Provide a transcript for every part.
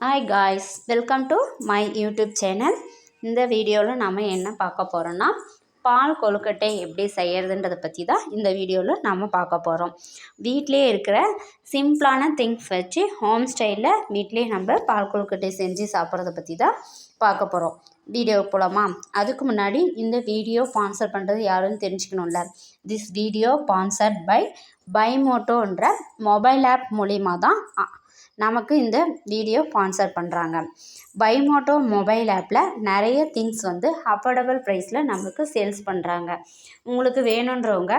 Hi guys, welcome to my YouTube channel. இந்த வீடியோவில் நாம் என்ன பார்க்க போகிறோன்னா, பால் கொழுக்கட்டை எப்படி செய்கிறதுன்றதை பற்றி தான் இந்த வீடியோவில் நாம் பார்க்க போகிறோம். வீட்டிலே இருக்கிற சிம்பிளான திங்ஸ் வச்சு ஹோம் ஸ்டைலில் வீட்டிலே நம்ம பால் கொழுக்கட்டை செஞ்சு சாப்பிட்றத பற்றி தான் பார்க்க போகிறோம். வீடியோ போகலாமா? அதுக்கு முன்னாடி இந்த வீடியோ ஸ்பான்சர் பண்ணுறது யாருன்னு தெரிஞ்சுக்கணும்ல. திஸ் வீடியோ ஸ்பான்சர்ட் பை பைமோட்டோன்ற மொபைல் ஆப் மூலிமா தான் நமக்கு இந்த வீடியோ ஸ்பான்சர் பண்ணுறாங்க. பைமோட்டோ மொபைல் ஆப்பில் நிறைய திங்ஸ் அஃபோர்டபுள் ப்ரைஸில் நமக்கு சேல்ஸ் பண்ணுறாங்க. உங்களுக்கு வேணுன்றவங்க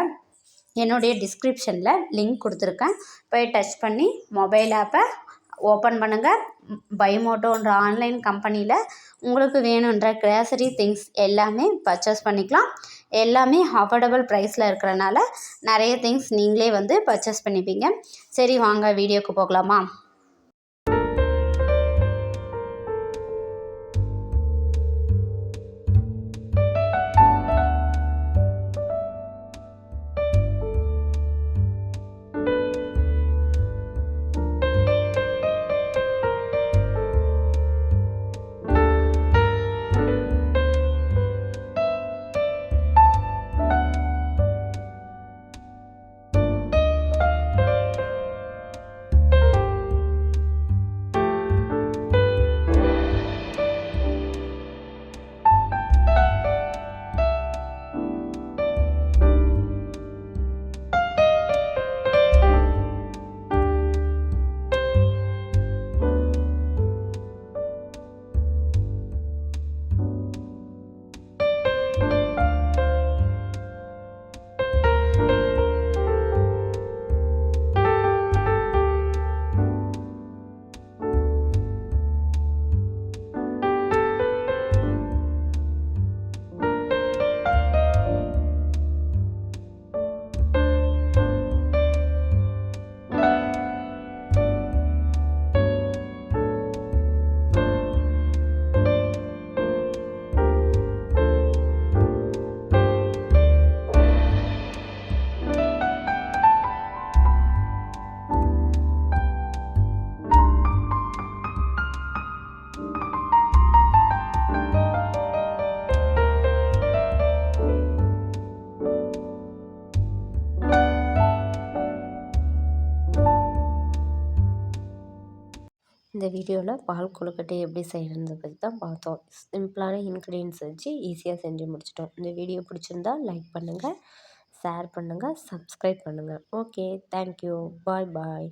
என்னுடைய டிஸ்கிரிப்ஷனில் லிங்க் கொடுத்துருக்கேன், போய் டச் பண்ணி மொபைல் ஆப்பை ஓப்பன் பண்ணுங்கள். பைமோட்டோன்ற ஆன்லைன் கம்பெனியில் உங்களுக்கு வேணுன்ற கிராசரி திங்ஸ் எல்லாமே பர்ச்சேஸ் பண்ணிக்கலாம். எல்லாமே அஃபோர்டபுள் ப்ரைஸில் இருக்கிறனால நிறைய திங்ஸ் நீங்களே பர்ச்சேஸ் பண்ணிப்பீங்க. சரி, வாங்க வீடியோக்கு போகலாமா? இந்த வீடியோவில் பால் கொழுக்கட்டை எப்படி செய்கிறத பற்றி தான் பார்த்தோம். சிம்பிளான இன்க்ரீடியன்ஸ் வச்சு ஈஸியாக செஞ்சு முடிச்சிட்டோம். இந்த வீடியோ பிடிச்சிருந்தா லைக் பண்ணுங்கள், ஷேர் பண்ணுங்கள், சப்ஸ்கிரைப் பண்ணுங்கள். ஓகே, தேங்க்யூ, பாய் பாய்.